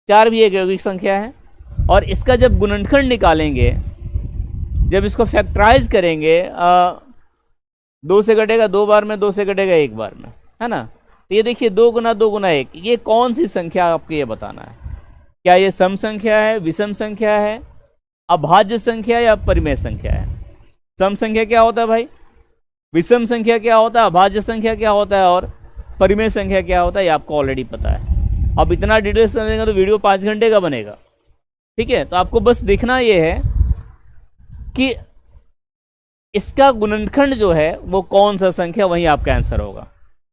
4 भी एक यौगिक संख्या है, और इसका जब गुणनखंड निकालेंगे, जब इसको फैक्टराइज करेंगे, 2 से घटेगा 2 बार में, 2 से घटेगा 1 बार में, है ना। तो ये देखिए 2 गुना 2 गुना 1, ये कौन सी संख्या आपको ये बताना है। क्या ये सम संख्या है, विषम संख्या है, अभाज्य संख्या या परिमेय संख्या है। सम संख्या क्या होता है भाई, विषम संख्या क्या होता है, अभाज्य संख्या क्या होता है, और परिमेय संख्या क्या होता है, ये आपको ऑलरेडी पता है। अब इतना डिटेल्स समझेंगे तो वीडियो 5 घंटे का बनेगा, ठीक है। तो आपको बस देखना ये है कि इसका गुणनखंड जो है वो कौन सा संख्या, वही आपका आंसर होगा,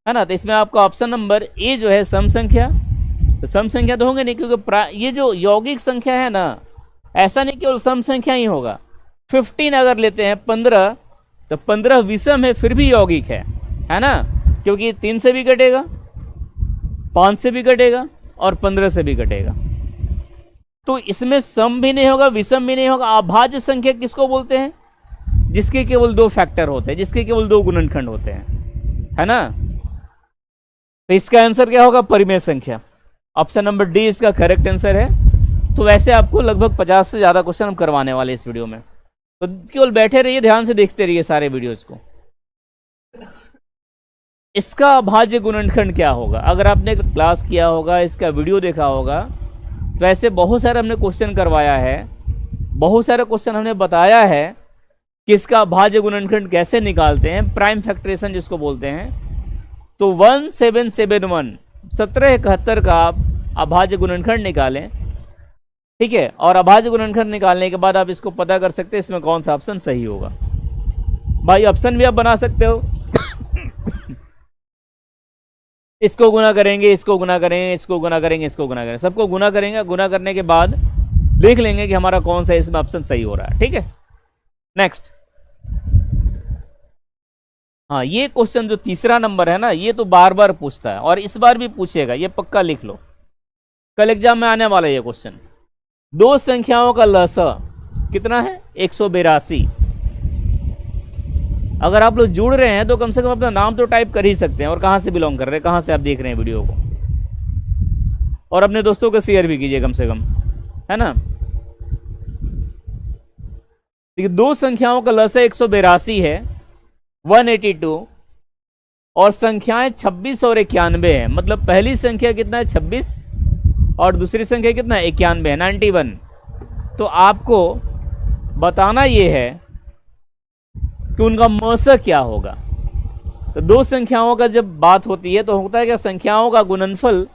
है ना। तो इसमें आपका ऑप्शन नंबर ए जो है सम संख्या, तो सम संख्या तो होंगे नहीं, क्योंकि ये जो यौगिक संख्या है ना, ऐसा नहीं केवल सम संख्या ही होगा। 15 अगर लेते हैं 15, तो 15 विषम है फिर भी यौगिक है ना, क्योंकि 3 से भी घटेगा, 5 से भी घटेगा और 15 से भी घटेगा। तो इसमें सम भी नहीं होगा, विषम भी नहीं होगा। अभाज्य संख्या किसको बोलते हैं, जिसके केवल 2 फैक्टर होते हैं, जिसके केवल 2 गुणनखंड होते हैं, है ना। तो इसका आंसर क्या होगा, परिमेय संख्या। ऑप्शन नंबर डी इसका करेक्ट आंसर है। तो वैसे आपको लगभग 50 से ज़्यादा क्वेश्चन हम करवाने वाले इस वीडियो में, तो केवल बैठे रहिए, ध्यान से देखते रहिए सारे वीडियोज को। इसका अभाज्य गुणनखंड क्या होगा, अगर आपने क्लास किया होगा, इसका वीडियो देखा होगा, तो ऐसे बहुत सारे हमने क्वेश्चन करवाया है, बहुत सारे क्वेश्चन हमने बताया है कि इसका अभाज्य गुणनखंड कैसे निकालते हैं, प्राइम फैक्टरेशन जिसको बोलते हैं। तो 1771 1771 का आप अभाज्य गुणनखंड निकालें, ठीक है। और अभाज्य गुणनखंड निकालने के बाद आप इसको पता कर सकते हैं इसमें कौन सा ऑप्शन सही होगा। भाई ऑप्शन भी आप बना सकते हो इसको गुना करेंगे, इसको गुना करेंगे, इसको गुना करेंगे, इसको गुना करेंगे, सबको गुना करेंगे। गुना करने के बाद देख लेंगे कि हमारा कौन सा इसमें ऑप्शन सही हो रहा है, ठीक है। नेक्स्ट, हाँ, ये क्वेश्चन जो तीसरा नंबर है ना, ये तो बार बार पूछता है और इस बार भी पूछेगा, ये पक्का लिख लो, कल एग्जाम में आने वाला है ये क्वेश्चन। 2 संख्याओं का लसा कितना है, 182। अगर आप लोग जुड़ रहे हैं तो कम से कम अपना नाम तो टाइप कर ही सकते हैं, और कहां से बिलोंग कर रहे हैं, कहां से आप देख रहे हैं वीडियो को, और अपने दोस्तों को शेयर भी कीजिए कम से कम, है ना। देखिए 2 संख्याओं का लसा 182 है, 182, और संख्याएं 26 और 91 है। मतलब पहली संख्या कितना है, 26, और दूसरी संख्या कितना है, 91 है, 91। तो आपको बताना ये है कि उनका मसा क्या होगा। तो 2 संख्याओं का जब बात होती है तो होता है क्या, संख्याओं का गुणनफल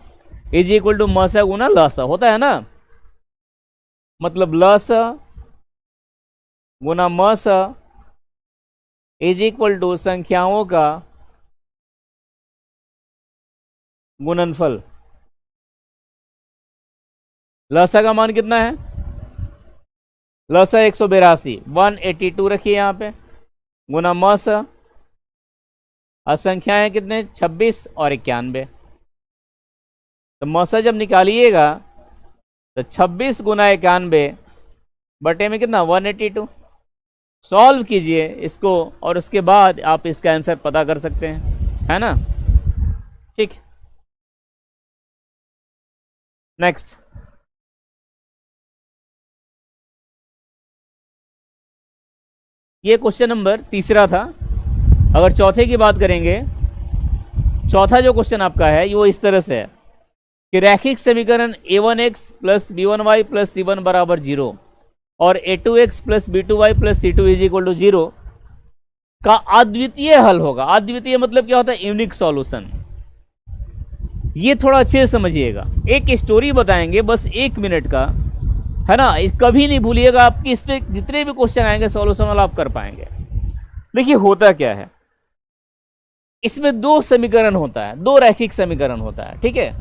इज इक्वल टू मसा गुना लसा होता है ना। मतलब लसा गुना मसा इज इक्वल टू संख्याओं का गुणनफल। लसा का मान कितना है, लसा 182, 182 रखिए यहाँ पे, गुना मसा, असंख्याएं कितने, 26 और 91। तो मसा जब निकालिएगा तो 26 गुना 91 बटे में कितना, 182। सॉल्व कीजिए इसको और उसके बाद आप इसका आंसर पता कर सकते हैं, है ना। ठीक, नेक्स्ट, ये क्वेश्चन नंबर तीसरा था। अगर चौथे की बात करेंगे, चौथा जो क्वेश्चन आपका है वो इस तरह से है कि रैखिक समीकरण a1x plus b1y plus c1 बराबर 0 और a2x plus b2y plus c2 is equal to 0 का अद्वितीय हल होगा। अद्वितीय मतलब क्या होता है, यूनिक सॉल्यूशन। ये थोड़ा अच्छे से समझिएगा, एक स्टोरी बताएंगे बस 1 मिनट का, है ना। कभी नहीं भूलिएगा, आपकी इस पे जितने भी क्वेश्चन आएंगे सॉल्यूशन वाला आप कर पाएंगे। देखिए होता क्या है, इसमें 2 समीकरण होता है, 2 रैखिक समीकरण होता है, ठीक है।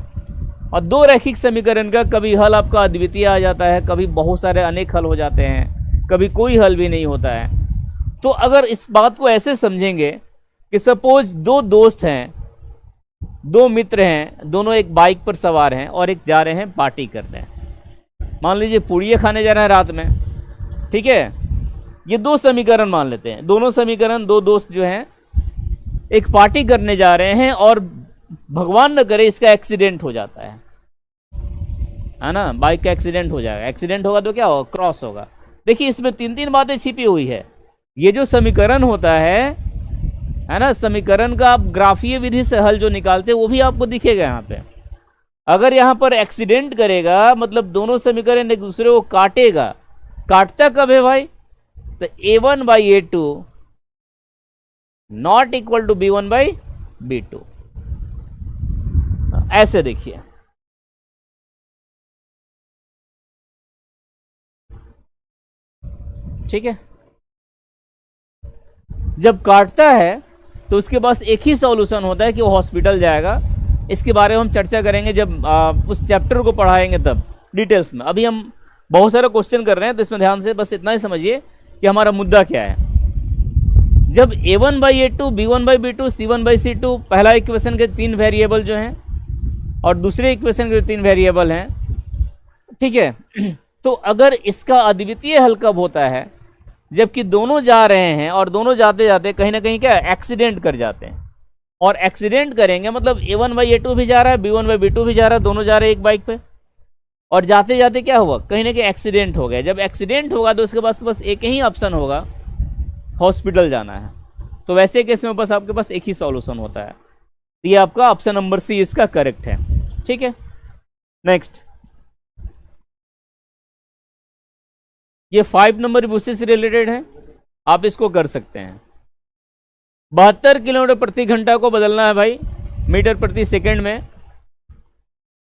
और 2 रैखिक समीकरण का कभी हल आपका अद्वितीय आ जाता है, कभी बहुत सारे अनेक हल हो जाते हैं, कभी कोई हल भी नहीं होता है। तो अगर इस बात को ऐसे समझेंगे कि सपोज 2 दोस्त हैं, 2 मित्र हैं, दोनों एक बाइक पर सवार हैं और एक जा रहे हैं पार्टी करने। मान लीजिए पूड़ियाँ खाने जा रहे हैं रात में, ठीक है। ये 2 समीकरण मान लेते हैं, दोनों समीकरण, 2 दोस्त जो हैं एक पार्टी करने जा रहे हैं और भगवान न करे इसका एक्सीडेंट हो जाता है, है ना, बाइक का एक्सीडेंट हो जाएगा, एक्सीडेंट होगा तो क्या होगा, क्रॉस होगा। देखिए इसमें तीन तीन बातें छिपी हुई है। ये जो समीकरण होता है ना, समीकरण का आप ग्राफीय विधि से हल जो निकालते हैं वो भी आपको दिखेगा यहाँ पे। अगर यहाँ पर एक्सीडेंट करेगा मतलब दोनों समीकरण एक दूसरे को काटेगा, काटता कब है भाई, तो a1/a2 not equal to b1/b2, ऐसे देखिए। ठीक है, जब काटता है तो उसके पास एक ही सॉल्यूशन होता है कि वो हॉस्पिटल जाएगा। इसके बारे में हम चर्चा करेंगे जब उस चैप्टर को पढ़ाएंगे तब डिटेल्स में। अभी हम बहुत सारे क्वेश्चन कर रहे हैं तो इसमें ध्यान से बस इतना ही समझिए कि हमारा मुद्दा क्या है। जब a1/a2 b1/b2 c1/c2 पहला इक्वेशन के 3 वेरिएबल जो हैं और दूसरे इक्वेशन के 3 वेरिएबल हैं, ठीक है, तो अगर इसका अद्वितीय हल कब होता है, जबकि दोनों जा रहे हैं और दोनों जाते जाते कहीं ना कहीं क्या एक्सीडेंट कर जाते हैं। और एक्सीडेंट करेंगे मतलब a1/a2 भी जा रहा है, b1/b2 भी जा रहा है, दोनों जा रहे हैं एक बाइक पे, और जाते जाते क्या हुआ, कहीं ना कहीं एक्सीडेंट हो गया। जब एक्सीडेंट होगा तो उसके पास बस एक ही ऑप्शन होगा, हॉस्पिटल जाना है। तो वैसे केस में बस आपके पास एक ही सॉल्यूशन होता है। तो ये आपका ऑप्शन नंबर सी इसका करेक्ट है। ठीक है, नेक्स्ट, ये 5 नंबर उसी से रिलेटेड है, आप इसको कर सकते हैं। 72 किलोमीटर प्रति घंटा को बदलना है भाई मीटर प्रति सेकंड में,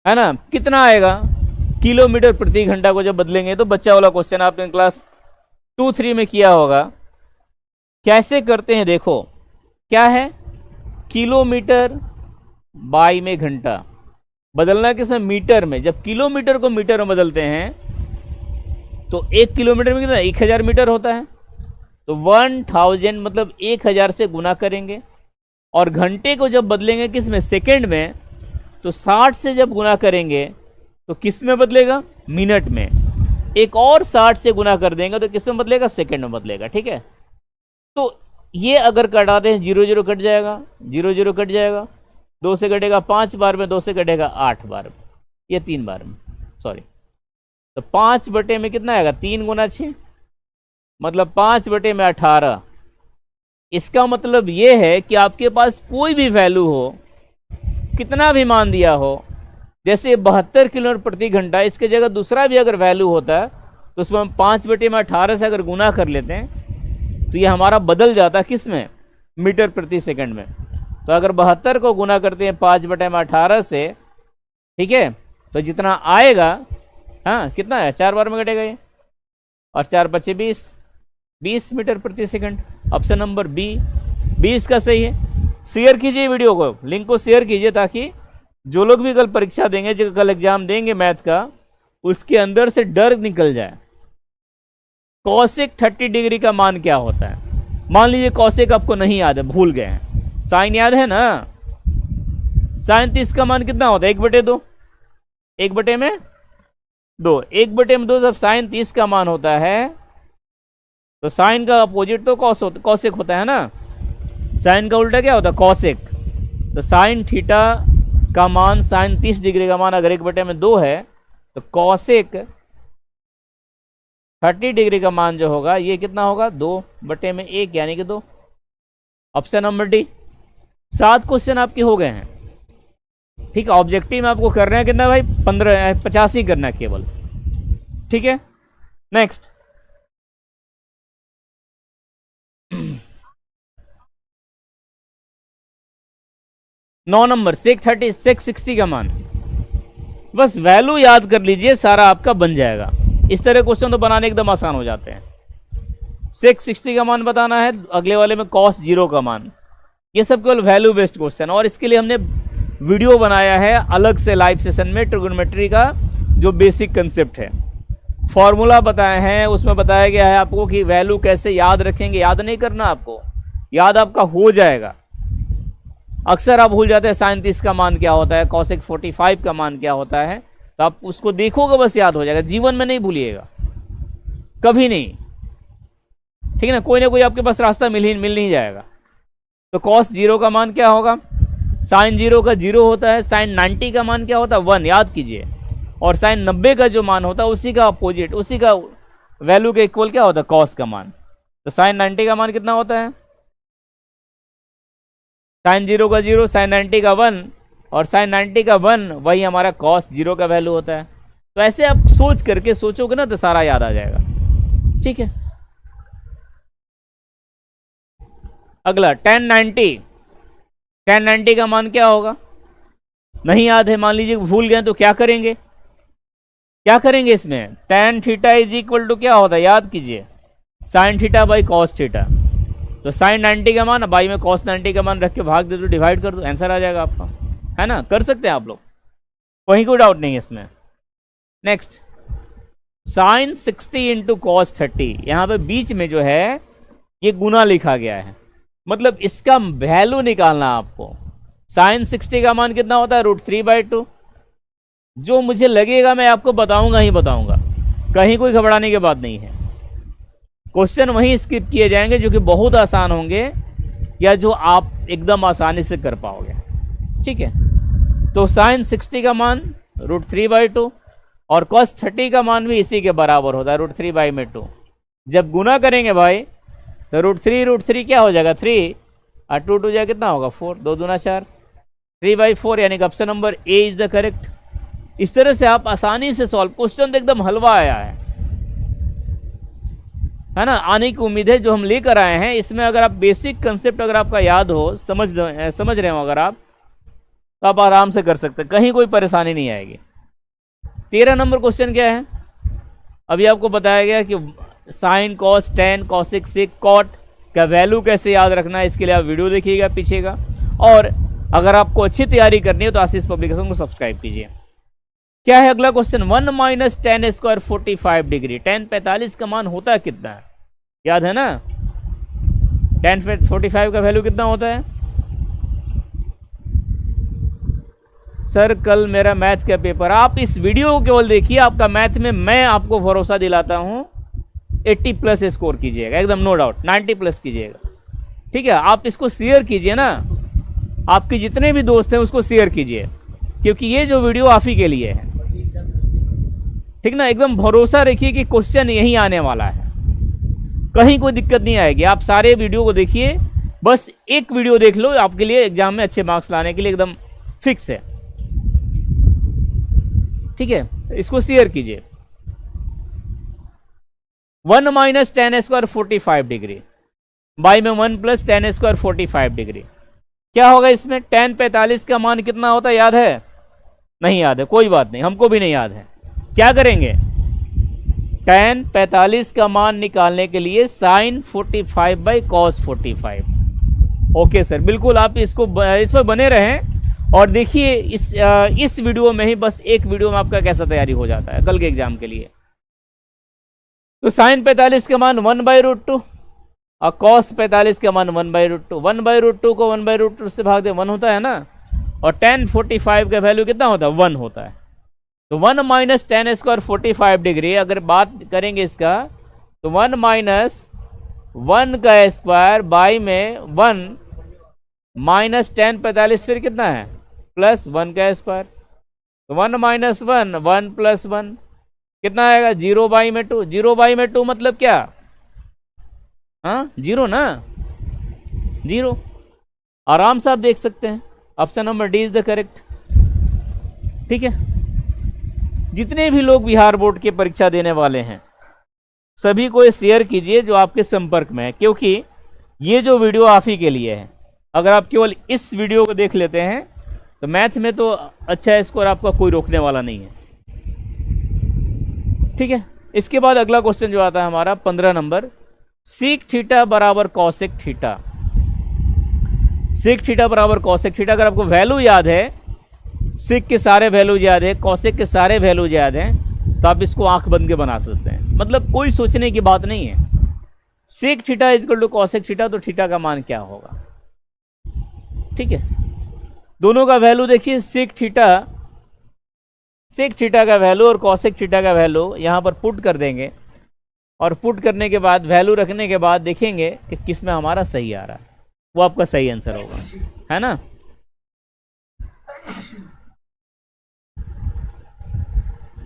है ना, कितना आएगा, किलोमीटर प्रति घंटा को जब बदलेंगे। तो बच्चा वाला क्वेश्चन आपने क्लास 2-3 में किया होगा। कैसे करते हैं देखो, क्या है, किलोमीटर बाई में घंटा, बदलना किसमें, मीटर में। जब किलोमीटर को मीटर में बदलते हैं तो 1 किलोमीटर में कितना, 1000 मीटर होता है। तो 1000 मतलब 1000 से गुना करेंगे। और घंटे को जब बदलेंगे किस में, सेकंड में, तो 60 से जब गुना करेंगे तो किस में बदलेगा, मिनट में। एक और 60 से गुना कर देंगे तो किस में बदलेगा, सेकंड में बदलेगा। ठीक है, तो ये अगर कटाते हैं 0 0 कट जाएगा, 0 0 कट जाएगा, 2 से कटेगा 5 बार में, 2 से कटेगा 8 बार में, ये 3 बार में, सॉरी। तो 5 बटे में कितना आएगा, 3 गुना 6 मतलब 5 बटे में 18। इसका मतलब ये है कि आपके पास कोई भी वैल्यू हो, कितना भी मान दिया हो, जैसे 72 किलोमीटर प्रति घंटा, इसके जगह दूसरा भी अगर वैल्यू होता है तो उसमें हम 5 बटे में 18 से अगर गुना कर लेते हैं तो ये हमारा बदल जाता है किस में, मीटर प्रति सेकंड में। तो अगर 72 को गुना करते हैं 5 बटे में 18 से, ठीक है, तो जितना आएगा, हाँ कितना है, 4 बार में कटेगा ये, और 4 बचे 20 मीटर प्रति सेकंड। ऑप्शन नंबर बी 20 का सही है। शेयर कीजिए वीडियो को, लिंक को शेयर कीजिए ताकि जो लोग भी कल परीक्षा देंगे, जो कल एग्जाम देंगे मैथ का, उसके अंदर से डर निकल जाए। कॉसेक 30 डिग्री का मान क्या होता है। मान लीजिए कॉसेक आपको नहीं याद है, भूल गए हैं, साइन याद है ना, साइन 30 का मान कितना होता है, 1/2, 1/2, 1/2 जब साइन 30 का मान होता है तो साइन का अपोजिट तो कॉसेक होता है ना, साइन का उल्टा क्या होता है, कॉसेक। तो साइन थीटा का मान, साइन 30 डिग्री का मान अगर 1/2 है तो कॉसेक 30 डिग्री का मान जो होगा ये कितना होगा, 2/1 यानी कि 2। Option number D. 7 क्वेश्चन आपके हो गए हैं। ठीक है, ऑब्जेक्टिव में आपको करना है कितना भाई, 85 करना है केवल। ठीक है, नेक्स्ट, नौ नंबर सेक 60 का मान, बस वैल्यू याद कर लीजिए, सारा आपका बन जाएगा। इस तरह क्वेश्चन तो बनाने एकदम आसान हो जाते हैं। सेक 60 का मान बताना है, अगले वाले में कॉस 0 का मान, ये सब केवल वैल्यू बेस्ड क्वेश्चन। और इसके लिए हमने वीडियो बनाया है अलग से लाइव सेशन में, ट्रिगोनोमेट्री का जो बेसिक कंसेप्ट है, फॉर्मूला बताए हैं, उसमें बताया गया है आपको कि वैल्यू कैसे याद रखेंगे। याद नहीं करना आपको, याद आपका हो जाएगा। अक्सर आप भूल जाते हैं साइन 30 का मान क्या होता है, कॉसेक 45 का मान क्या होता है, तो आप उसको देखोगे बस याद हो जाएगा, जीवन में नहीं भूलिएगा, कभी नहीं। ठीक है ना, कोई ना कोई आपके पास रास्ता मिल नहीं जाएगा। तो कॉस 0 का मान क्या होगा, साइन 0 का 0 होता है। साइन 90 का मान क्या होता है, 1, याद कीजिए। और साइन 90 का जो मान होता है उसी का अपोजिट, उसी का वैल्यू के इक्वल क्या होता है, कॉस का मान। तो साइन 90 का मान कितना होता है, साइन 0 का 0, साइन 90 का 1, और साइन 90 का 1 वही हमारा कॉस 0 का वैल्यू होता है। तो ऐसे आप सोच करके सोचोगे ना तो सारा याद आ जाएगा। ठीक है, अगला tan 90 का मान क्या होगा, नहीं याद है, मान लीजिए भूल गए तो क्या करेंगे, क्या करेंगे इसमें, tan theta is equal to क्या होता है, याद कीजिए, sine theta by cos theta. तो साइन 90 का मान बाई में कॉस 90 का मान रख के भाग दे दो, डिवाइड कर दो, आंसर आ जाएगा आपका, है ना, कर सकते हैं आप लोग, कोई डाउट नहीं है इसमें। नेक्स्ट, साइन 60 इंटू कॉस 30, यहाँ पे बीच में जो है ये गुना लिखा गया है, मतलब इसका वैल्यू निकालना आपको। साइन 60 का मान कितना होता है, √3/2। जो मुझे लगेगा मैं आपको बताऊंगा ही बताऊंगा, कहीं कोई घबराने की बात नहीं है। क्वेश्चन वहीं स्किप किए जाएंगे जो कि बहुत आसान होंगे या जो आप एकदम आसानी से कर पाओगे। ठीक है, तो साइन 60 का मान √3/2 और कॉस 30 का मान भी इसी के बराबर होता है, √3/2। जब गुना करेंगे भाई तो √3 क्या हो जाएगा, 3 और 2 2 जाए कितना होगा, 4, 2 दूना 4, 3/4, यानी कि option number A is the correct. इस तरह से आप आसानी से सॉल्व, क्वेश्चन तो एकदम हलवा आया है ना, आने की उम्मीद है जो हम लेकर आए हैं। इसमें अगर आप बेसिक कंसेप्ट अगर आपका याद हो, समझ रहे हो अगर आप, तो आप आराम से कर सकते हैं, कहीं कोई परेशानी नहीं आएगी। 13 नंबर क्वेश्चन क्या है, अभी आपको बताया गया कि sine cos tan cosec sec cot का वैल्यू कैसे याद रखना है, इसके लिए आप वीडियो देखिएगा पीछे का। और अगर आपको अच्छी तैयारी करनी है तो आशीष पब्लिकेशन को सब्सक्राइब कीजिए। क्या है अगला क्वेश्चन, 1 - tan² 45 डिग्री, tan 45 का मान होता है कितना है, याद है ना, tan 45 का वैल्यू कितना होता है। सर कल मेरा मैथ का पेपर, आप इस वीडियो को केवल देखिए, आपका मैथ में मैं आपको भरोसा दिलाता हूं 80+ स्कोर कीजिएगा, एकदम नो डाउट 90+ कीजिएगा। ठीक है, आप इसको शेयर कीजिए ना, आपके जितने भी दोस्त हैं उसको शेयर कीजिए, क्योंकि ये जो वीडियो आप ही के लिए है। ठीक ना, एकदम भरोसा रखिए कि क्वेश्चन यही आने वाला है, कहीं कोई दिक्कत नहीं आएगी। आप सारे वीडियो को देखिए, बस एक वीडियो देख लो, आपके लिए एग्जाम में अच्छे मार्क्स लाने के लिए एकदम फिक्स है। ठीक है, इसको शेयर कीजिए। 1 - tan² 45 डिग्री बाई में 1 + tan² 45 डिग्री, क्या होगा इसमें, tan 45 का मान कितना होता है, याद है, नहीं याद है, कोई बात नहीं, हमको भी नहीं याद है। क्या करेंगे, tan 45 का मान निकालने के लिए sin 45/cos 45। ओके सर, बिल्कुल आप इस पर बने रहें और देखिए इस वीडियो में ही, बस एक वीडियो में आपका कैसा तैयारी हो जाता है कल के एग्जाम के लिए। तो sin 45 का मान 1/√2 और cos 45 का मान 1/√2। 1/√2 को 1/√2 से भाग दे 1 होता है ना, और tan 45 का वैल्यू कितना होता है, 1 होता है। तो 1 - tan² 45 डिग्री अगर बात करेंगे इसका, तो 1 - 1 का स्क्वायर बाई में 1 माइनस tan 45 फिर कितना है, +1 का स्क्वायर। तो 1 - 1 1 + 1 कितना आएगा, 0/2। 0/2 मतलब क्या, हाँ 0 ना, 0। आराम से आप देख सकते हैं, option number D is the correct. ठीक है, जितने भी लोग बिहार बोर्ड की परीक्षा देने वाले हैं सभी को शेयर कीजिए जो आपके संपर्क में है, क्योंकि ये जो वीडियो आप ही के लिए है। अगर आप केवल इस वीडियो को देख लेते हैं तो मैथ में तो अच्छा स्कोर आपका कोई रोकने वाला नहीं है। ठीक है, इसके बाद अगला क्वेश्चन जो आता है हमारा 15 नंबर, सेक थीटा बराबर कॉसेक थीटा। सेक थीटा बराबर कॉसेक थीटा, अगर आपको वैल्यू याद है, सेक के सारे वैल्यूज याद है, कॉसेक के सारे वैल्यूज याद हैं, तो आप इसको आंख बंद के बना सकते हैं, मतलब कोई सोचने की बात नहीं है। Sec theta equal to cosec theta, तो थीटा का मान क्या होगा। ठीक है, दोनों का वैल्यू देखिए, सेक थीटा का वैल्यू और कॉसेक थीटा का वैल्यू यहां पर पुट कर देंगे, और पुट करने के बाद वैल्यू रखने के बाद देखेंगे कि किस में हमारा सही आ रहा है, वो आपका सही आंसर होगा, है ना।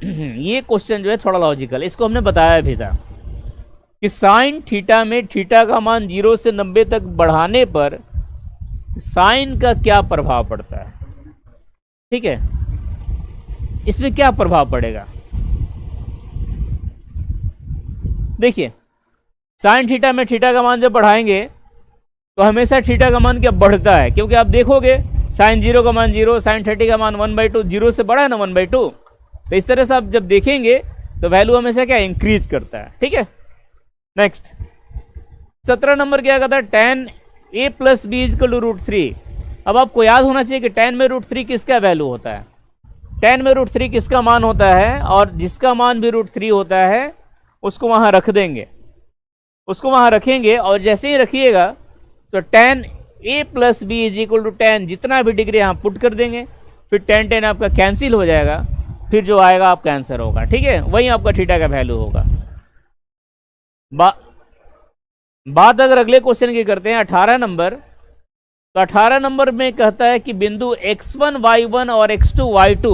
ये क्वेश्चन जो है थोड़ा लॉजिकल, इसको हमने बताया भी था कि साइन थीटा में थीटा का मान 0 से 90 तक बढ़ाने पर साइन का क्या प्रभाव पड़ता है। ठीक है, इसमें क्या प्रभाव पड़ेगा। देखिए, साइन थीटा में थीटा का मान जब बढ़ाएंगे तो हमेशा थीटा का मान क्या बढ़ता है, क्योंकि आप देखोगे साइन 0 का मान 0, साइन 30 का मान 1/2, 0 से बड़ा है ना 1/2। तो इस तरह से आप जब देखेंगे तो वैल्यू हमेशा क्या इंक्रीज करता है। ठीक है, नेक्स्ट 17 नंबर क्या कहता है, tan a + b = √3। अब आपको याद होना चाहिए कि tan में √3 किसका वैल्यू होता है, tan में √3 किसका मान होता है, और जिसका मान भी √3 होता है उसको वहां रख देंगे, उसको वहां रखेंगे, और जैसे ही रखिएगा तो tan a + b = tan, जितना भी डिग्री यहाँ पुट कर देंगे, फिर tan आपका कैंसिल हो जाएगा, फिर जो आएगा आपका आंसर होगा। ठीक है, वही आपका थीटा का वैल्यू होगा। बात अगर अगले क्वेश्चन की करते हैं 18 नंबर, तो 18 नंबर में कहता है कि बिंदु x1 y1 और x2 y2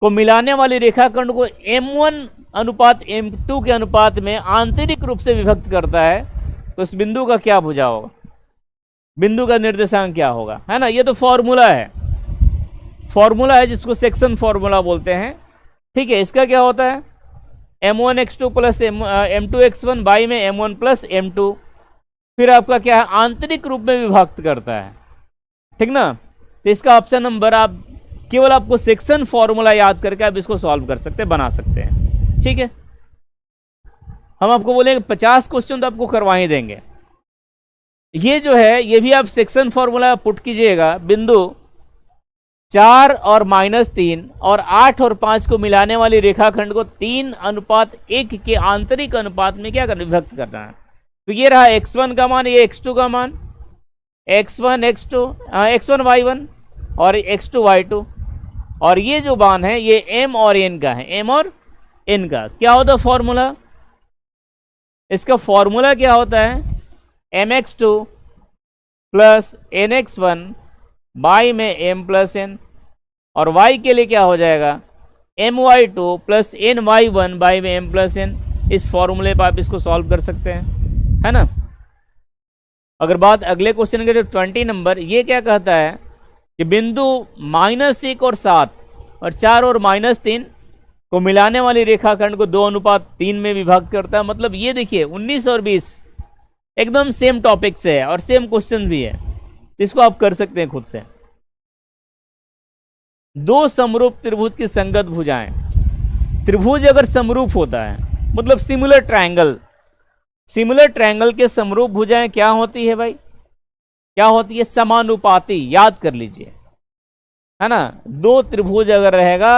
को मिलाने वाली रेखाखंड को m1 अनुपात m2 के अनुपात में आंतरिक रूप से विभक्त करता है, तो उस बिंदु का क्या भुजा होगा, बिंदु का निर्देशांक क्या होगा, है ना। ये तो फॉर्मूला है, फॉर्मूला है जिसको सेक्शन फॉर्मूला बोलते हैं। ठीक है, इसका क्या होता है, m1 x2 + m2 x1 by में m1 + m2, फिर आपका क्या है, आंतरिक रूप में विभक्त करता है। ठीक ना, तो इसका ऑप्शन नंबर, आप केवल आपको सेक्शन फॉर्मूला याद करके आप इसको सॉल्व कर सकते हैं, बना सकते हैं। ठीक है, हम आपको बोलेंगे 50 क्वेश्चन तो आपको करवा ही देंगे। ये जो है ये भी आप सेक्शन फॉर्मूला पुट कीजिएगा, बिंदु 4 और -3 और 8 और 5 को मिलाने वाली रेखाखंड को 3:1 के आंतरिक अनुपात में क्या करना, विभक्त करना है। तो ये रहा x1 का मान, ये x2 का मान, x1 x1 y1 और x2 y2, और ये जो मान है ये m और n का है, m और n का। क्या होता है फॉर्मूला, इसका फॉर्मूला क्या होता है, mx2 + nx1 बाई में m + n, और y के लिए क्या हो जाएगा, my2 + ny1 बाई में m + n। इस फॉर्मूले पर आप इसको सॉल्व कर सकते हैं, है ना। अगर बात अगले क्वेश्चन के 20 नंबर, ये क्या कहता है कि बिंदु -1 और 7 और 4 और -3 को मिलाने वाली रेखाखंड को 2:3 में विभक्त करता है। मतलब ये देखिए 19 और 20 एकदम सेम टॉपिक से है और सेम क्वेश्चन भी है, इसको आप कर सकते हैं खुद से। दो समरूप त्रिभुज की संगत भुजाएं, त्रिभुज अगर समरूप होता है मतलब सिमिलर ट्रायंगल, सिमिलर ट्रायंगल के समरूप भुजाएं क्या होती है भाई, क्या होती है, समानुपाती। याद कर लीजिए, है ना। दो त्रिभुज अगर रहेगा,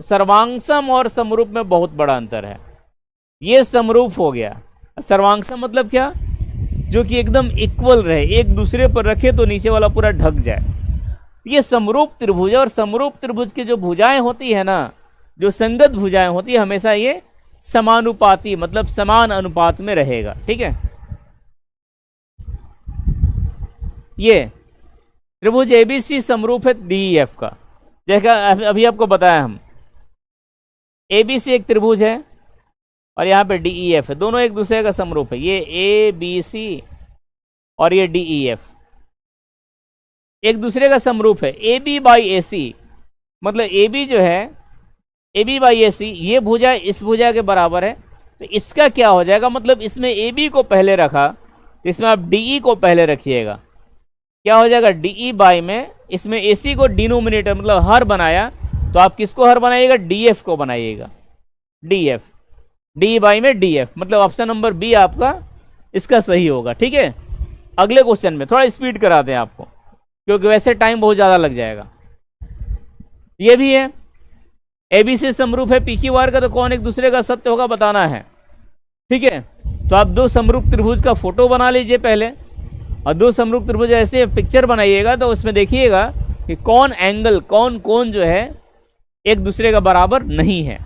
सर्वांगसम और समरूप में बहुत बड़ा अंतर है। ये समरूप हो गया, सर्वांगसम मतलब क्या, जो कि एकदम इक्वल रहे, एक दूसरे पर रखे तो नीचे वाला पूरा ढक जाए। ये समरूप त्रिभुज, और समरूप त्रिभुज की जो भुजाएं होती है ना, जो संगत भुजाएं होती है, हमेशा ये समानुपाती मतलब समान अनुपात में रहेगा। ठीक है, ये त्रिभुज एबीसी समरूप है डीईएफ का। देखा अभी आपको बताया हम, एबीसी एक त्रिभुज है और यहाँ पे डीईएफ है, दोनों एक दूसरे का समरूप है। ये एबीसी और ये डीईएफ एक दूसरे का समरूप है। ए बी बाई ए सी मतलब ए बी जो है, ए बी बाई ए सी, ये भुजा इस भुजा के बराबर है। तो इसका क्या हो जाएगा, मतलब इसमें ए बी को पहले रखा तो इसमें आप डी ई को पहले रखिएगा, क्या हो जाएगा डी ई बाई में, इसमें ए सी को डिनोमिनेटर मतलब हर बनाया, तो आप किसको हर बनाइएगा, डी एफ को बनाइएगा, डी एफ, डी बाई में डी एफ, मतलब ऑप्शन नंबर बी आपका इसका सही होगा। ठीक है, अगले क्वेश्चन में थोड़ा स्पीड कराते हैं आपको, क्योंकि वैसे टाइम बहुत ज़्यादा लग जाएगा। ये भी है, एबीसी समरूप है पीक्यू आर का, तो कौन एक दूसरे का सत्य होगा बताना है। ठीक है, तो आप दो समरूप त्रिभुज का फोटो बना लीजिए पहले, और दो समरूप त्रिभुज ऐसे पिक्चर बनाइएगा, तो उसमें देखिएगा कि कौन एंगल, कौन कोण जो है एक दूसरे का बराबर नहीं है।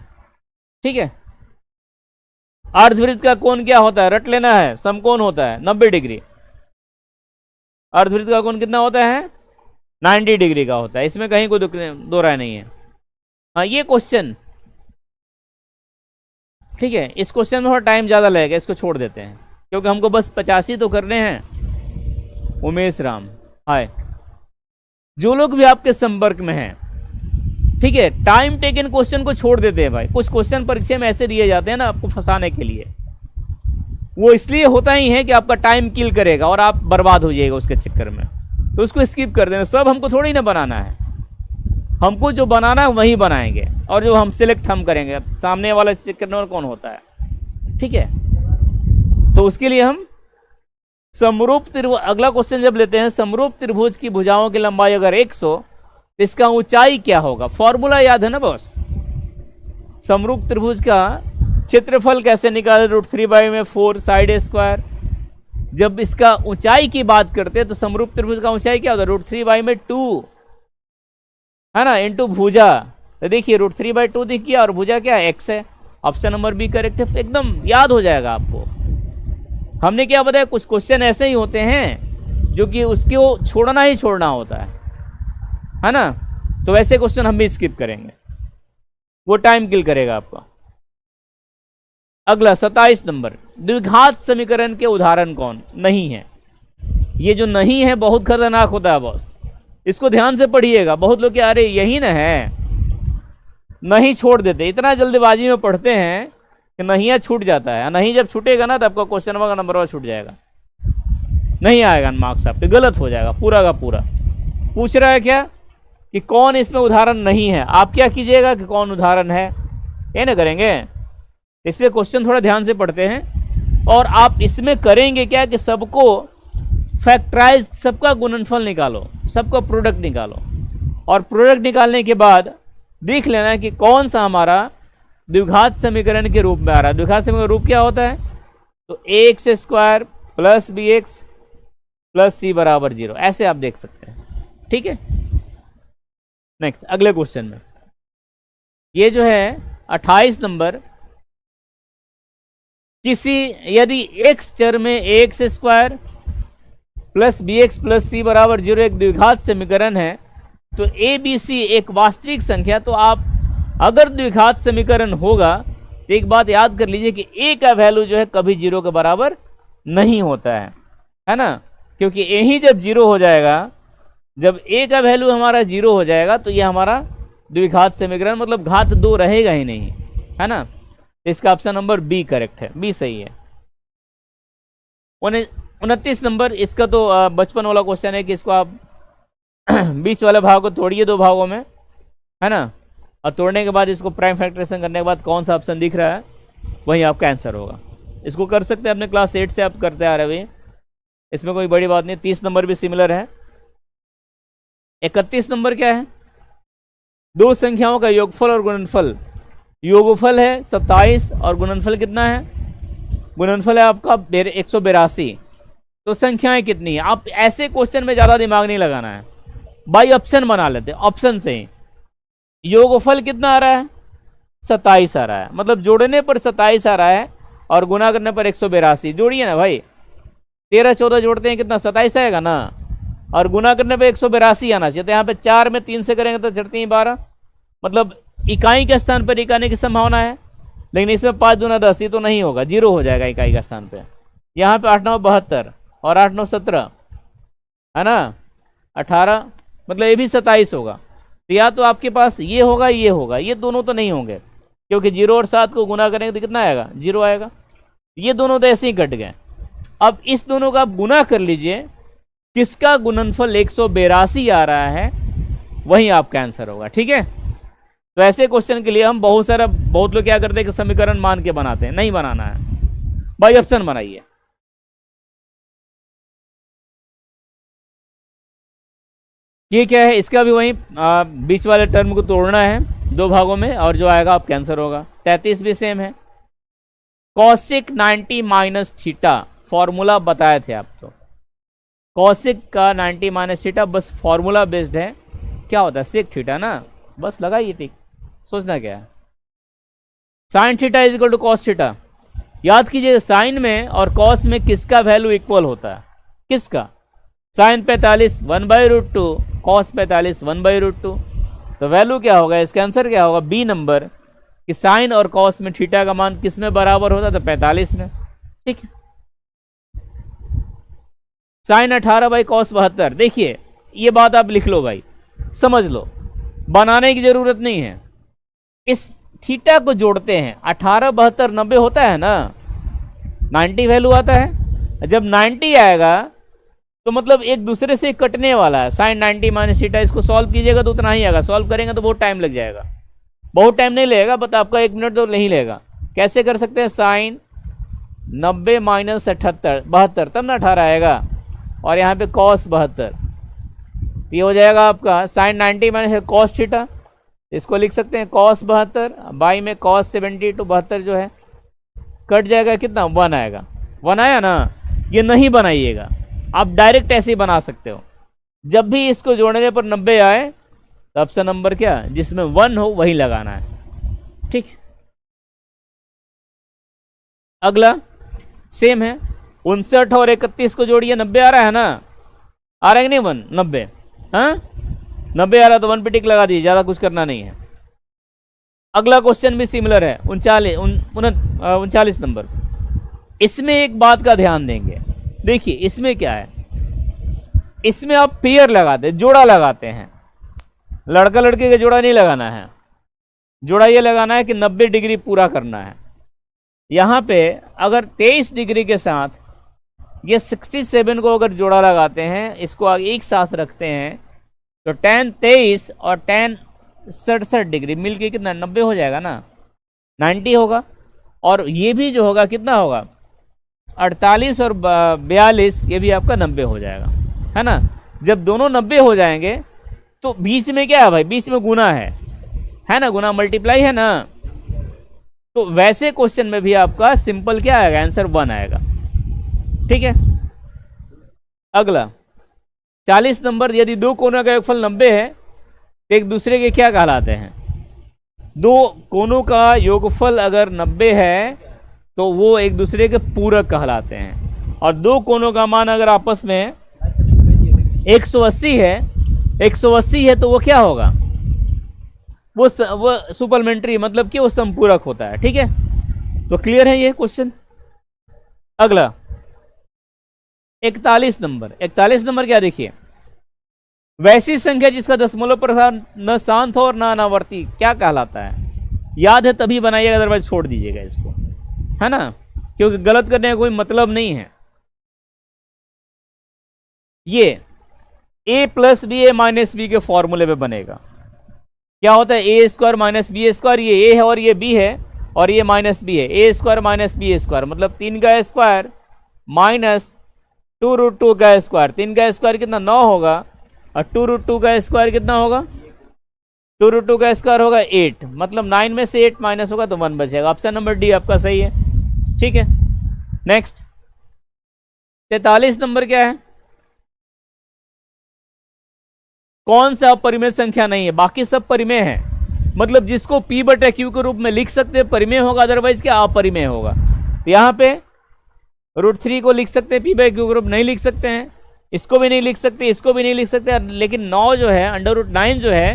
ठीक है, अर्धवृत्त का कोण क्या होता है, रट लेना है, समकोण होता है 90 डिग्री। अर्धवृत्त का कोण कितना होता है, 90 डिग्री का होता है, इसमें कहीं कोई दो राय नहीं है। हाँ, ये क्वेश्चन ठीक है, इस क्वेश्चन में थोड़ा टाइम ज़्यादा लगेगा, इसको छोड़ देते हैं क्योंकि हमको बस 85 तो करने हैं। उमेश राम, हाय। जो लोग भी आपके संपर्क में हैं, ठीक है, टाइम टेकन क्वेश्चन को छोड़ देते हैं भाई। कुछ क्वेश्चन परीक्षा में ऐसे दिए जाते हैं ना आपको फंसाने के लिए, वो इसलिए होता ही है कि आपका टाइम किल करेगा और आप बर्बाद हो जाएगा उसके चक्कर में, तो उसको स्किप कर देना। सब हमको थोड़ी ना बनाना है, हमको जो बनाना है वही बनाएंगे और जो हम सिलेक्ट हम करेंगे, सामने वाला चेक करने वाला कौन होता है, ठीक है। तो उसके लिए हम समरूप त्रिभुज, अगला क्वेश्चन जब लेते हैं, समरूप त्रिभुज की भुजाओं की लंबाई अगर 100 तो इसका ऊंचाई क्या होगा? फॉर्मूला याद है ना बॉस? समरूप त्रिभुज का क्षेत्रफल कैसे निकाले? √3/4 साइड स्क्वायर। जब इसका ऊंचाई की बात करते हैं तो समरूप त्रिभुज का ऊंचाई क्या होता है? √3/2 है ना, इंटू भुजा। तो देखिए √3/2 दिख गया और भुजा क्या है? x है। ऑप्शन नंबर बी करेक्ट है, एकदम याद हो जाएगा आपको। हमने क्या बताया, कुछ क्वेश्चन ऐसे ही होते हैं जो कि उसको छोड़ना ही छोड़ना होता है ना, तो वैसे क्वेश्चन हम भी स्किप करेंगे, वो टाइम किल करेगा आपका। अगला 27 नंबर, द्विघात समीकरण के उदाहरण कौन? नहीं है। ये जो नहीं है बहुत खतरनाक होता है बॉस, इसको ध्यान से पढ़िएगा। बहुत लोग क्या, अरे यही ना है, नहीं छोड़ देते, इतना जल्दबाजी में पढ़ते हैं कि नहीं छूट जाता है। नहीं जब छूटेगा ना तो आपका क्वेश्चन का नंबर छूट जाएगा, नहीं आएगा मार्क्स आपके, गलत हो जाएगा पूरा का पूरा। पूछ रहा है क्या कि कौन इसमें उदाहरण नहीं है, आप क्या कीजिएगा कि कौन उदाहरण है, ये ना करेंगे। इसलिए क्वेश्चन थोड़ा ध्यान से पढ़ते हैं और आप इसमें करेंगे क्या कि सबको फैक्टराइज, सबका गुणनफल निकालो, सबका प्रोडक्ट निकालो और प्रोडक्ट निकालने के बाद देख लेना कि कौन सा हमारा द्विघात समीकरण के रूप में आ रहा है। द्विघात समीकरण रूप क्या होता है? तो ax² + bx + c = 0, ऐसे आप देख सकते हैं, ठीक है। नेक्स्ट अगले क्वेश्चन में ये जो है 28 नंबर, किसी यदि x चर में ax² + bx + c = 0 एक द्विघात समीकरण है, तो ए बी सी एक वास्तविक संख्या। तो आप अगर द्विघात समीकरण होगा तो एक बात याद कर लीजिए कि ए का वैल्यू जो है कभी 0 के बराबर नहीं होता है ना, क्योंकि ए ही जब 0 हो जाएगा, जब ए का वैल्यू हमारा 0 हो जाएगा तो ये हमारा द्विघात समीकरण, मतलब घात 2 रहेगा ही नहीं, है ना। इसका ऑप्शन नंबर बी करेक्ट है, बी सही है। 29 नंबर, इसका तो बचपन वाला क्वेश्चन है कि इसको आप बीच वाले भाग को तोड़िए 2 भागों में, है ना, और तोड़ने के बाद इसको प्राइम फैक्टराइजेशन करने के बाद कौन सा ऑप्शन दिख रहा है वही आपका आंसर होगा। इसको कर सकते हैं, अपने क्लास 8 से आप करते आ रहे हैं, इसमें कोई बड़ी बात नहीं। 30 नंबर भी सिमिलर है। 31 नंबर क्या है? दो संख्याओं का योगफल और गुणनफल। योगफल है 27 और गुणनफल कितना है? गुणनफल है आपका 182। तो संख्याएं कितनी है? आप ऐसे क्वेश्चन में ज्यादा दिमाग नहीं लगाना है, बाई ऑप्शन बना लेते हैं, ऑप्शन से ही। योगफल कितना आ रहा है? 27 आ रहा है, मतलब जोड़ने पर 27 आ रहा है और गुना करने पर 182। जोड़िए ना भाई, 13 14 जोड़ते हैं कितना? 27 आएगा ना, और गुना करने पर 182 आना चाहिए। तो यहाँ पे 4 में 3 से करेंगे तो चढ़ती हैं 12, मतलब इकाई के स्थान पर इकाने की संभावना है, लेकिन इसमें 5 दूना 10, ये तो नहीं होगा, 0 हो जाएगा इकाई के स्थान पे। यहाँ पे 8 9 72 और 8 9 17, है ना, 18, मतलब ये भी 27 होगा। तो या तो आपके पास ये होगा, ये दोनों तो नहीं होंगे, क्योंकि 0 और 7 को गुना करेंगे तो कितना आएगा? 0 आएगा। ये दोनों तो ऐसे ही कट गए। अब इस दोनों का आप गुना कर लीजिए, किसका गुणनफल 182 आ रहा है वही आपका आंसर होगा, ठीक है। तो ऐसे क्वेश्चन के लिए हम बहुत लोग क्या करते हैं कि समीकरण मान के बनाते हैं, नहीं बनाना है, बाई ऑप्शन बनाइए। ये क्या है? इसका भी वही बीच वाले टर्म को तोड़ना है 2 भागों में और जो आएगा आप कैंसर होगा। 33 भी सेम है। कॉसिक 90 - थीटा फॉर्मूला बताए थे आपको। कॉसिक का 90 - थीटा बस फॉर्मूला बेस्ड है। क्या होता है? सेक थीटा ना, बस लगाइए टिक, सोचना क्या है। Sine theta is equal to cos theta. याद कीजिए साइन में और कॉस में किसका वैल्यू इक्वल होता है? किसका? Sine 45 1/√2, cos 45 1/√2। तो वैल्यू क्या होगा? इसका आंसर क्या होगा? बी नंबर कि साइन और कॉस में थीटा का मान किस में बराबर होता है, तो 45 में। ठीक है, साइन 18 बाई कॉस 72। देखिए ये बात आप लिख लो भाई, समझ लो, बनाने की जरूरत नहीं है। इस थीटा को जोड़ते हैं, 18 72 90 होता है ना, 90 वैल्यू आता है। जब 90 आएगा तो मतलब एक दूसरे से कटने वाला है। साइन 90 माइनस थीटा, इसको सॉल्व कीजिएगा तो उतना ही आएगा, सॉल्व करेंगे तो बहुत टाइम लग जाएगा। बहुत टाइम नहीं लगेगा, बट आपका 1 मिनट तो नहीं लेगा। कैसे कर सकते हैं, साइन 90 माइनस 72 तब ना 18 आएगा, और यहाँ पे कॉस 72, ये हो जाएगा आपका साइन 90 माइनस कॉस थीटा, इसको लिख सकते हैं कॉस 72 बाई में कॉस 72, 72 जो है कट जाएगा, कितना 1 आएगा। 1 आया ना, ये नहीं बनाइएगा, आप डायरेक्ट ऐसे ही बना सकते हो। जब भी इसको जोड़ने पर 90 आए तो ऑप्शन नंबर क्या, जिसमें 1 हो वही लगाना है। ठीक, अगला सेम है, 59 और 31 को जोड़िए, 90 आ रहा है ना, आ रहा है कि नहीं 90, हाँ 90 आ रहा तो 1 पे टिक लगा दीजिए, ज्यादा कुछ करना नहीं है। अगला क्वेश्चन भी सिमिलर है, 39 नंबर। इसमें एक बात का ध्यान देंगे, देखिए इसमें क्या है, इसमें आप पेयर लगाते हैं, जोड़ा लगाते हैं। लड़का लड़के का जोड़ा नहीं लगाना है, जोड़ा ये लगाना है कि 90 डिग्री पूरा करना है। यहां पे अगर 23 डिग्री के साथ ये 67 को अगर जोड़ा लगाते हैं, इसको आगे एक साथ रखते हैं, तो tan 23 और tan 67 डिग्री मिलके कितना 90 हो जाएगा ना, 90 होगा। और ये भी जो होगा कितना होगा, 48 और 42, ये भी आपका 90 हो जाएगा, है ना। जब दोनों 90 हो जाएंगे तो बीच में क्या है भाई, बीच में गुना है ना, गुना मल्टीप्लाई है ना। तो वैसे क्वेश्चन में भी आपका सिंपल क्या आएगा, आंसर 1 आएगा। ठीक है, अगला 40 नंबर। यदि दो कोनों का योगफल 90 है तो एक दूसरे के क्या कहलाते हैं, दो कोनों का योगफल अगर 90 है तो वो एक दूसरे के पूरक कहलाते हैं। और दो कोनों का मान अगर आपस में 180 है तो वो क्या होगा, वो सुपरमेंट्री, मतलब कि वो संपूरक होता है। ठीक है, तो क्लियर है ये क्वेश्चन। अगला 41 नंबर। 41 नंबर क्या, देखिए, वैसी संख्या जिसका दशमलव प्रस्थान न शांत हो और न अनावर्ती क्या कहलाता है। याद है तभी बनाइएगा, अदरवाइज छोड़ दीजिएगा इसको, है ना, क्योंकि गलत करने का कोई मतलब नहीं है। ये a प्लस बी ए माइनस बी के फॉर्मूले में बनेगा। क्या होता है, A square minus B square, ये a है और ये b है, और ये माइनस बी है। A square minus B square मतलब 3 का स्क्वायर माइनस 2√2 का स्क्वायर। 3 का स्क्वायर कितना 9 होगा, और 2√2 का स्क्वायर कितना होगा, 2√2 का स्क्वायर होगा 8, मतलब 9 में से 8 माइनस होगा तो 1 बचेगा। ऑप्शन नंबर डी आपका सही है। ठीक है, नेक्स्ट 43 नंबर क्या है, कौन सा अपरिमेय संख्या नहीं है, बाकी सब परिमेय है। मतलब जिसको p बटा q के रूप में लिख सकते हैं परिमेय होगा, अदरवाइज क्या अपरिमेय होगा। तो यहाँ पे √3 को लिख सकते हैं, p बाई q के रूप नहीं लिख सकते हैं, इसको भी नहीं लिख सकते, इसको भी नहीं लिख सकते। लेकिन 9 जो है, √9 जो है,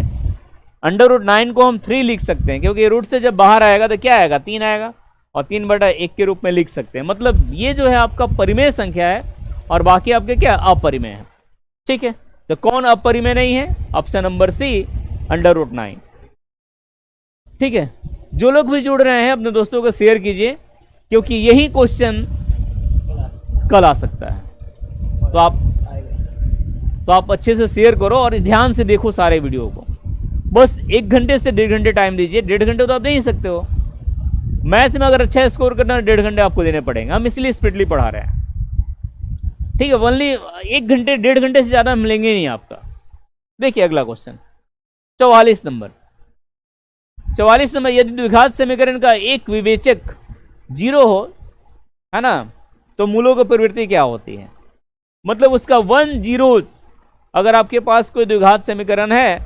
√9 को हम 3 लिख सकते हैं, क्योंकि रूट से जब बाहर आएगा तो क्या आएगा, 3 आएगा, और 3/1 के रूप में लिख सकते हैं। मतलब ये जो है आपका परिमेय संख्या है, और बाकी आपके क्या अपरिमेय है। ठीक है, तो कौन अपरिमेय नहीं है, ऑप्शन नंबर सी √9। ठीक है, जो लोग भी जुड़ रहे हैं अपने दोस्तों को शेयर कीजिए, क्योंकि यही क्वेश्चन कल आ सकता है। तो आप अच्छे से शेयर करो और ध्यान से देखो सारे वीडियो को। बस 1 घंटे से 1.5 घंटे टाइम दीजिए। 1.5 घंटे तो आप दे ही सकते हो। मैथ में अगर अच्छा स्कोर करना है 1.5 घंटे आपको देने पड़ेंगे, हम इसलिए स्पीडली पढ़ा रहे हैं। ठीक है, ओनली 1 घंटे 1.5 घंटे से ज्यादा मिलेंगे नहीं आपका। देखिए अगला क्वेश्चन 44 नंबर। 44 नंबर, यदि द्विघात समीकरण का एक विवेचक 0 हो, है ना, तो मूलों की प्रवृत्ति क्या होती है। मतलब उसका 1 0, अगर आपके पास कोई द्विघात समीकरण है,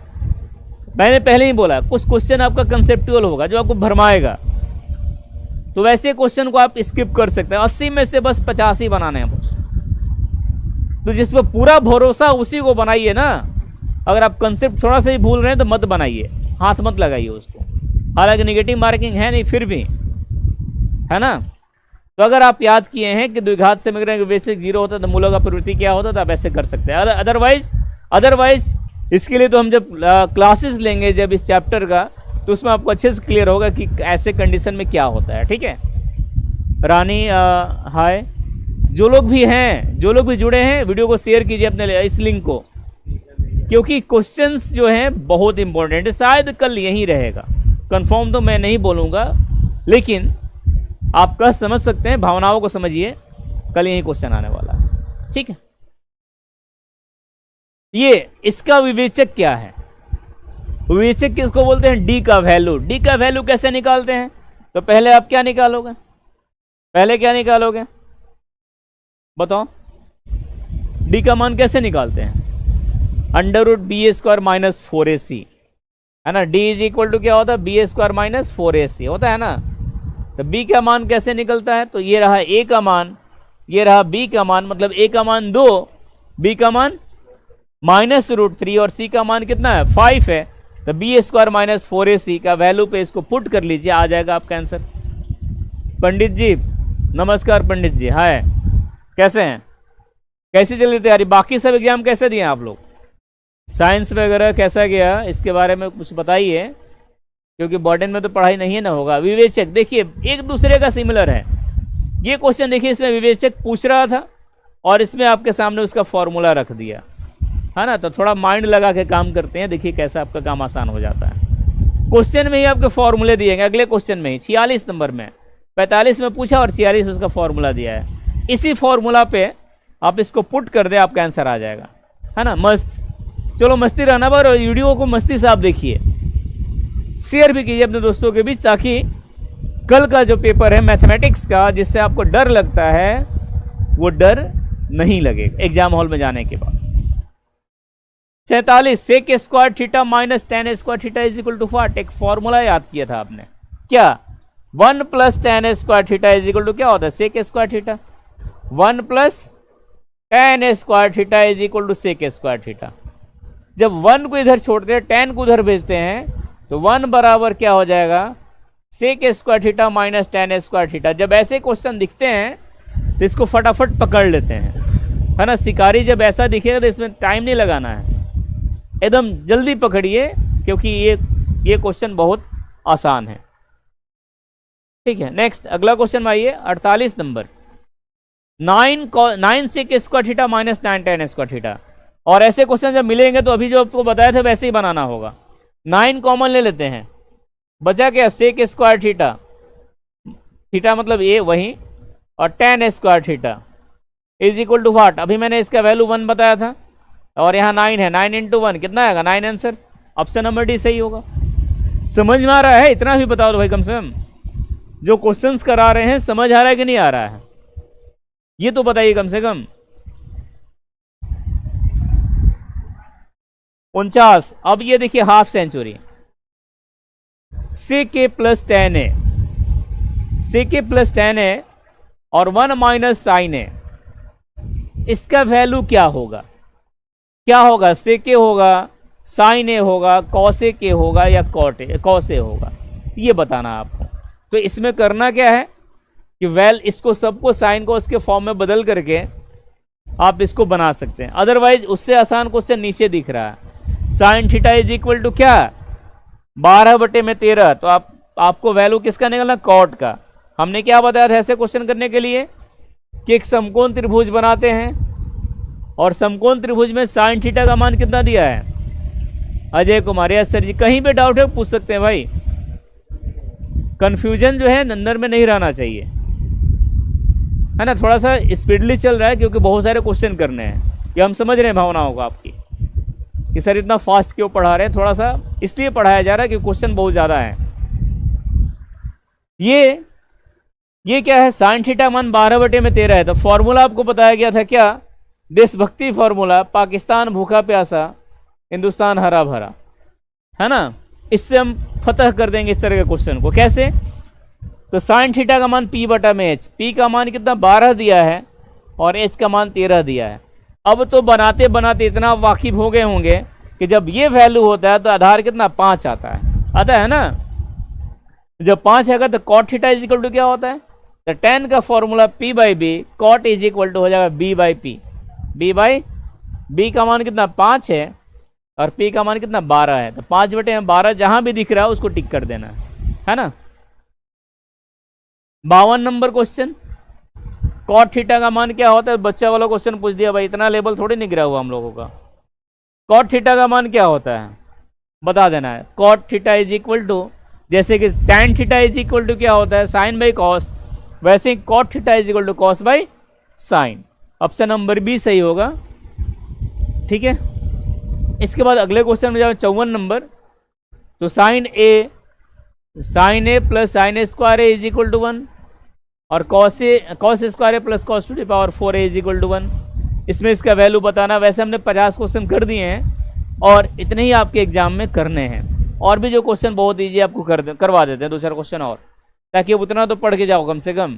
मैंने पहले ही बोला कुछ क्वेश्चन आपका कंसेप्चुअल होगा जो आपको भरमाएगा, तो वैसे क्वेश्चन को आप स्किप कर सकते हैं। 80 में से बस 85 बनाने हैं बस। तो जिस पर पूरा भरोसा उसी को बनाइए ना। अगर आप कंसेप्ट थोड़ा सा ही भूल रहे हैं तो मत बनाइए, हाथ मत लगाइए उसको। हालांकि नेगेटिव मार्किंग है नहीं, फिर भी, है ना। तो अगर आप याद किए हैं कि द्विघात समीकरण का विवेचक 0 होता तो मूलों का प्रवृत्ति क्या होता, तो आप ऐसे कर सकते हैं। अदरवाइज इसके लिए तो हम जब क्लासेस लेंगे जब इस चैप्टर का, तो उसमें आपको अच्छे से क्लियर होगा कि ऐसे कंडीशन में क्या होता है। ठीक है रानी, हाय। जो लोग भी जुड़े हैं, वीडियो को शेयर कीजिए अपने इस लिंक को, क्योंकि क्वेश्चंस जो हैं बहुत इंपॉर्टेंट है। शायद कल यही रहेगा, कंफर्म तो मैं नहीं बोलूँगा, लेकिन आप कह समझ सकते हैं, भावनाओं को समझिए, कल यही क्वेश्चन आने वाला है। ठीक है, ये इसका विवेचक क्या है, विवेचक किसको बोलते हैं, डी का वैल्यू। डी का वैल्यू कैसे निकालते हैं, तो पहले आप क्या निकालोगे, बताओ, डी का मान कैसे निकालते हैं, √BA² - 4AC, है ना। डी इज इक्वल टू क्या होता है, BA² - 4AC होता है ना। तो बी का मान कैसे निकलता है, तो ये रहा ए का मान, ये रहा बी का मान, मतलब ए का मान 2, बी का मान -√3 और सी का मान कितना है, 5 है। तो BA² - 4AC का वैल्यू पे इसको पुट कर लीजिए, आ जाएगा आपका आंसर। पंडित जी नमस्कार, पंडित जी हाय, कैसे हैं, कैसी चल रही तैयारी, बाकी सब एग्जाम कैसे दिए आप लोग, साइंस वगैरह कैसा गया, इसके बारे में कुछ बताइए, क्योंकि बॉर्डन में तो पढ़ाई नहीं है ना होगा। विवेचक देखिए एक दूसरे का सिमिलर है, ये क्वेश्चन देखिए, इसमें विवेचक पूछ रहा था और इसमें आपके सामने उसका फॉर्मूला रख दिया, है ना। तो थोड़ा माइंड लगा के काम करते हैं, देखिए कैसा आपका काम आसान हो जाता है। क्वेश्चन में ही आपके फॉर्मूले दिए गए, अगले क्वेश्चन में ही 46 नंबर में, 45 में पूछा और 46 में उसका फॉर्मूला दिया है। इसी फॉर्मूला पे आप इसको पुट कर दे, आपका आंसर आ जाएगा, है ना। मस्त, चलो मस्ती रहना पर वीडियो को मस्ती से आप देखिए, शेयर भी कीजिए अपने दोस्तों के बीच, ताकि कल का जो पेपर है मैथमेटिक्स का, जिससे आपको डर लगता है, वो डर नहीं लगेगा एग्जाम हॉल में जाने के बाद। 47 sec² theta - tan² theta is equal to what, एक फॉर्मूला याद किया था आपने, क्या 1 + tan² theta is equal to क्या होता है, sec² theta, 1 + tan² theta is equal to sec² theta. जब 1 को इधर छोड़ते हैं, tan को उधर भेजते हैं, तो 1 बराबर क्या हो जाएगा, sec² थीटा - tan² थीटा। जब ऐसे क्वेश्चन दिखते हैं तो इसको फटाफट पकड़ लेते हैं, है ना। शिकारी जब ऐसा दिखेगा तो इसमें टाइम नहीं लगाना है, एकदम जल्दी पकड़िए, क्योंकि ये क्वेश्चन बहुत आसान है। ठीक है, नेक्स्ट अगला क्वेश्चन आइए, 48 number, 9 sec² theta - 9 tan² theta. और ऐसे क्वेश्चन जब मिलेंगे तो अभी जो आपको बताया था वैसे ही बनाना होगा। 9 कॉमन ले लेते हैं, बचा क्या, sec² थीटा, थीटा मतलब ए वही, और tan² theta is equal to what, अभी मैंने इसका वैल्यू 1 बताया था, और यहाँ 9 है, 9 × 1 कितना आएगा, 9 आंसर, ऑप्शन नंबर डी सही होगा। समझ में आ रहा है, इतना भी बताओ तो भाई, कम से कम जो क्वेश्चंस करा रहे हैं समझ आ रहा है कि नहीं आ रहा है, ये तो बताइए कम से कम। 49, अब ये देखिए half century, sec + tan A, sec + tan A और 1 - sin A, इसका वैल्यू क्या होगा, sec होगा, sin A होगा, cos A होगा, या cos A होगा, ये बताना आपको। तो इसमें करना क्या है कि इसको सबको साइन को उसके फॉर्म में बदल करके आप इसको बना सकते हैं। अदरवाइज उससे आसान क्वेश्चन नीचे दिख रहा है, sin theta is equal to क्या, 12/13। तो आपको वैल्यू किसका निकलना, कॉट का। हमने क्या बताया था ऐसे क्वेश्चन करने के लिए, कि एक समकोण त्रिभुज बनाते हैं, और समकोण त्रिभुज में sin थीटा का मान कितना दिया है, अजय कुमार। यस सर जी, कहीं पे डाउट है पूछ सकते हैं भाई, कंफ्यूजन जो है नंबर में नहीं रहना चाहिए, है ना। थोड़ा सा स्पीडली चल रहा है क्योंकि बहुत सारे क्वेश्चन करने हैं, ये हम समझ रहे हैं भावनाओं को आपकी, कि सर इतना फास्ट क्यों पढ़ा रहे हैं, थोड़ा सा इसलिए पढ़ाया जा रहा है कि क्वेश्चन बहुत ज़्यादा है। ये क्या है, sin थीटा मान 12/13 है। तो फॉर्मूला आपको बताया गया था क्या, देशभक्ति फॉर्मूला, पाकिस्तान भूखा प्यासा, हिंदुस्तान हरा भरा, है ना। इससे हम फतह कर देंगे इस तरह के क्वेश्चन को। कैसे, तो sin थीटा का मान P/h, P का मान कितना 12 दिया है और h का मान 13 दिया है। अब तो बनाते बनाते इतना वाकिफ हो गए होंगे कि जब ये वैल्यू होता है तो आधार कितना 5 आता है ना। जब 5 आएगा तो cot theta is equal to क्या होता है, तो tan का formula p by B, cot is equal to हो जाएगा b by P. b by B का मान कितना 5 है और p का मान कितना 12 है, तो 5/12 जहां भी दिख रहा है उसको टिक कर देना है ना। 52 नंबर क्वेश्चन, कॉट थीटा का मान क्या होता है, बच्चा वाला क्वेश्चन पूछ दिया भाई, इतना लेवल थोड़ी नहीं गिरा हुआ हम लोगों का। कॉट थीटा का मान क्या होता है बता देना है। Cot theta is equal to, जैसे कि tan theta is equal to क्या होता है साइन बाई कॉस, वैसे ही cot theta is equal to cos by sine. Option number B सही होगा, ठीक है। इसके बाद अगले क्वेश्चन में जाओ 54 नंबर, तो sine A plus sine A square A is equal to 1 और cos square A plus cos to the power 4 A is equal to 1। इसमें इसका वैल्यू बताना। वैसे हमने 50 क्वेश्चन कर दिए हैं और इतने ही आपके एग्जाम में करने हैं, और भी जो क्वेश्चन बहुत ईजी आपको करवा देते हैं 2-4 क्वेश्चन और, ताकि उतना तो पढ़ के जाओ कम से कम।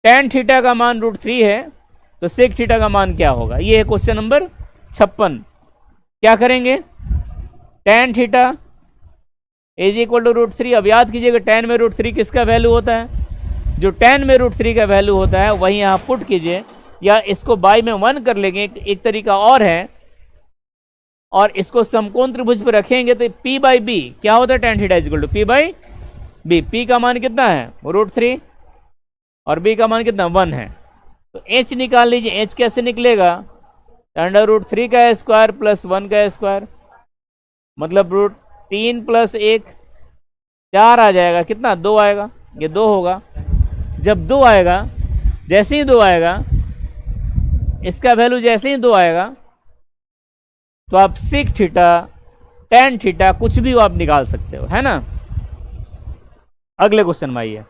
tan थीटा का मान √3 है, तो sec थीटा का मान क्या होगा, ये है क्वेश्चन नंबर 56। क्या करेंगे, tan theta is equal to √3। अब याद कीजिएगा tan में √3 किसका वैल्यू होता है, जो tan में √3 का वैल्यू होता है वही यहाँ पुट कीजिए, या इसको बाई में 1 कर लेंगे, एक तरीका और है, और इसको समकोण त्रिभुज पर रखेंगे तो p बाई बी क्या होता है, tan theta is equal to p by B. p का मान कितना है √3 और b का मान कितना 1 है, तो h निकाल लीजिए। h कैसे निकलेगा, √3 का स्क्वायर प्लस 1 का स्क्वायर, मतलब √3 प्लस 1 4 आ जाएगा, कितना 2 आएगा, ये 2 होगा। जब 2 आएगा, जैसे ही 2 आएगा, इसका वैल्यू जैसे ही 2 आएगा, तो आप सेक थीटा tan थीटा कुछ भी आप निकाल सकते हो, है ना। अगले क्वेश्चन में आइए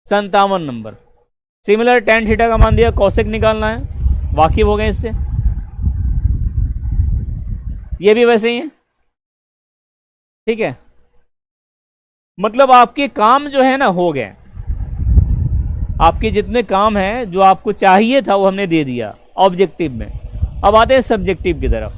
57 नंबर। सिमिलर tan थीटा का मान दिया, कॉसेक निकालना है, वाकिफ हो गए इससे। ये भी वैसे ही है, ठीक है। मतलब आपके काम जो है ना हो गए, आपके जितने काम हैं जो आपको चाहिए था वो हमने दे दिया ऑब्जेक्टिव में। अब आते हैं सब्जेक्टिव की तरफ।